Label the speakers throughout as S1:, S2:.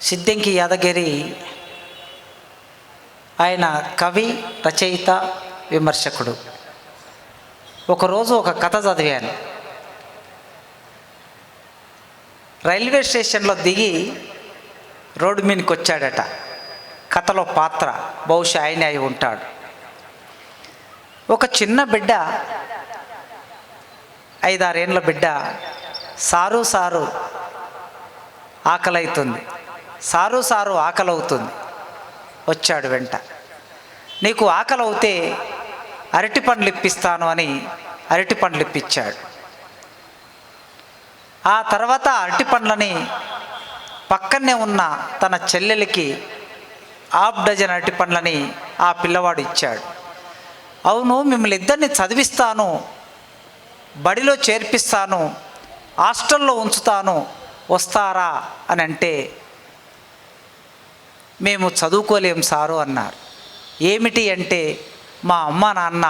S1: సిద్దంకి యాదగిరి ఆయన కవి, రచయిత, విమర్శకుడు. ఒకరోజు ఒక కథ చదివాను. రైల్వే స్టేషన్లో దిగి రోడ్డు మీదకి వచ్చాడట. కథలో పాత్ర బహుశా ఆయన అయి ఉంటాడు. ఒక చిన్న బిడ్డ, 5-6 ఏళ్ళ బిడ్డ, సారు సారు ఆకలవుతుంది, సారు సారు ఆకలవుతుంది. వచ్చాడు వెంట. నీకు ఆకలి అవుతే అరటి పండ్లు ఇప్పిస్తాను అని అరటి పండ్లు ఇప్పించాడు. ఆ తర్వాత అరటి పండ్లని పక్కనే ఉన్న తన చెల్లెలికి 1/2 డజన్ అరటి పండ్లని ఆ పిల్లవాడు ఇచ్చాడు. అవును, మిమ్మల్ని ఇద్దరిని చదివిస్తాను, బడిలో చేర్పిస్తాను, హాస్టల్లో ఉంచుతాను, వస్తారా అని అంటే, మేము చదువుకోలేం సారు అన్నారు. ఏమిటి అంటే, మా అమ్మ నాన్న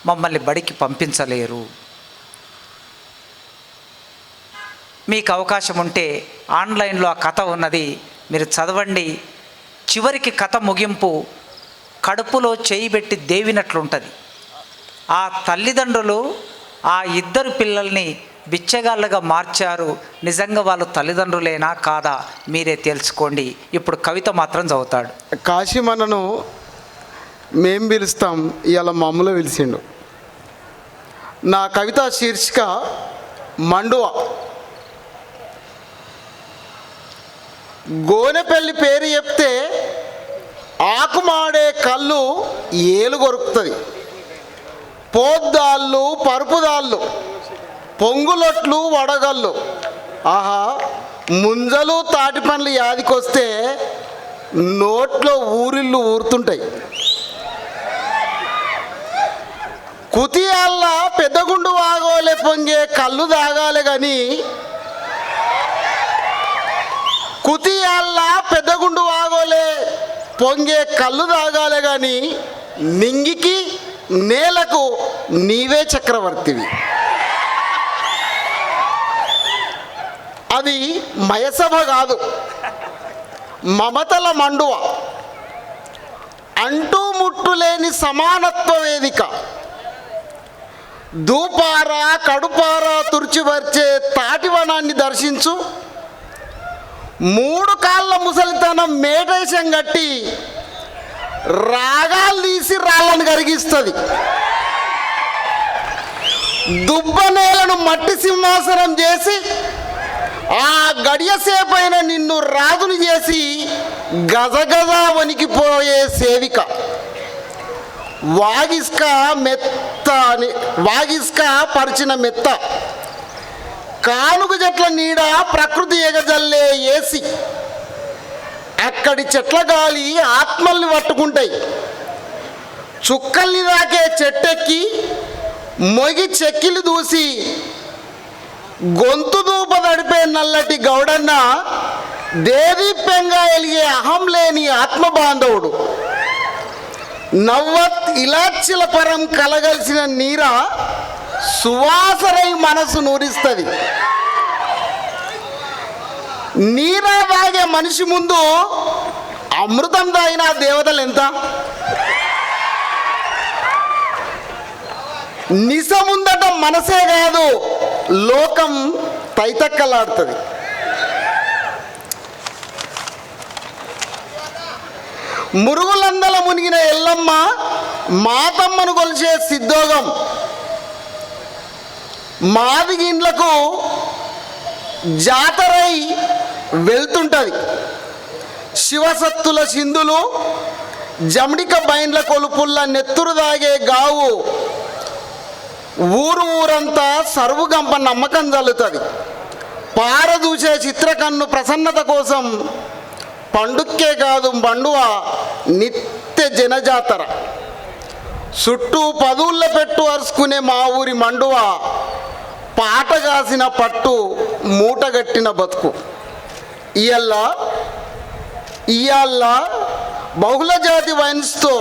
S1: మమ్మల్ని బడికి పంపించలేరు. మీకు అవకాశం ఉంటే ఆన్లైన్లో ఆ కథ ఉన్నది, మీరు చదవండి. చివరికి కథ ముగింపు కడుపులో చేయి పెట్టి దేవినట్లుంటుంది. ఆ తల్లిదండ్రులు ఆ 2 పిల్లల్ని బిచ్చగాళ్ళగా మార్చారు. నిజంగా వాళ్ళు తల్లిదండ్రులేనా కాదా మీరే తెలుసుకోండి. ఇప్పుడు కవిత మాత్రం చదువుతాడు.
S2: కాశీమన్నను మేం పిలుస్తాం, ఇవాళ మమ్మల్ని పిలిచిండు. నా కవిత శీర్షిక మండువ. గోనెపల్లి పేరు చెప్తే ఆకుమాడే కళ్ళు ఏలు కొరుకుతుంది. పోద్దాళ్ళు, పరుపుదాళ్ళు, పొంగులొట్లు, వడగళ్ళు, ఆహా ముంజలు తాటి పండ్లు యాదికొస్తే నోట్లో ఊరిళ్ళు ఊరుతుంటాయి. కుతియాళ్ళ పెద్దగుండు వాగోలే పొంగే కళ్ళు తాగాలి కానీ, కుతియాళ్ళ పెద్దగుండు వాగోలే పొంగే కళ్ళు తాగాలి కానీ, నింగికి నేలకు నీవే చక్రవర్తివి. అది మయసభ కాదు, మమతల మండువ. అంటూ ముట్టులేని సమానత్వ వేదిక. దూపారా కడుపారా తుర్చివర్చే తాటివనాన్ని దర్శించు. 3 కాళ్ళ ముసలితనం మేటేశం కట్టి రాగాలు తీసి రాళ్ళను కరిగిస్తుంది. దుబ్బనేలను మట్టి సింహాసనం చేసి ఆ గడియసేపైన నిన్ను రాజుని చేసి గజగజ వణికిపోయే సేవిక. వాగిస్క పరిచిన మెత్త. కానుక చెట్ల నీడ ప్రకృతి ఎగజల్లే ఏసి. అక్కడి చెట్ల గాలి ఆత్మల్ని పట్టుకుంటాయి. చుక్కల్ని దాకే చెట్టెక్కి మొగి చెక్కిలి దూసి గొంతు దూప దడిపే నల్లటి గౌడన్న దేదీప్యంగా ఎలిగే అహం లేని ఆత్మబాంధవుడు. నవ్వత్ ఇలాచిల పరం కలగలిసిన నీర సువాసరై మనసు నూరిస్తుంది. నీరా తాగే మనిషి ముందు అమృతం తాగిన దేవతలు ఎంత? నిశ ముందట మనసే కాదు, లోకం తైతక్కలాడుతుంది. మురుగులందల మునిగిన ఎల్లమ్మ మాతమ్మను కొలిచే సిద్ధోగం. మాదిగిండ్లకు జాతరై వెళ్తుంటుంది. శివసత్తుల సింధులు, జమడిక బైండ్ల కొలుపుల్ల నెత్తురు దాగే గావు. ఊరంతా సరువుగంప నమ్మకం చల్లుతుంది. పారదూసే చిత్రకన్ను ప్రసన్నత కోసం పండుక్కే కాదు మండువ నిత్య జనజాతర. చుట్టూ పదుళ్ళ పెట్టు అరుచుకునే మా ఊరి మండువ పాట కాసిన పట్టు మూటగట్టిన బతుకు. ఇయాళ్ళ బహుళజాతి వైన్స్తో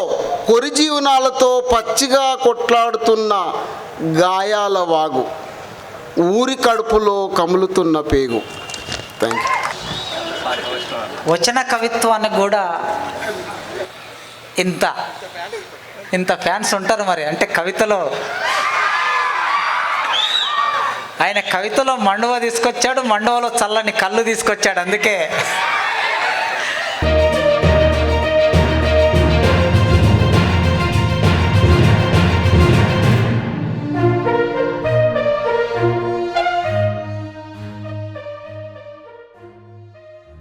S2: కొరి జీవనాలతో పచ్చిగా కొట్లాడుతున్న గాయాల వాగు. ఊరి కడుపులో కములుతున్న పేగు. Thank you.
S1: వచన కవిత్వానికి కూడా ఇంత ఇంత ఫ్యాన్స్ ఉంటారు మరి. అంటే కవితలో ఆయన కవితలో మండువ తీసుకొచ్చాడు, మండువలో చల్లని కళ్ళు తీసుకొచ్చాడు. అందుకే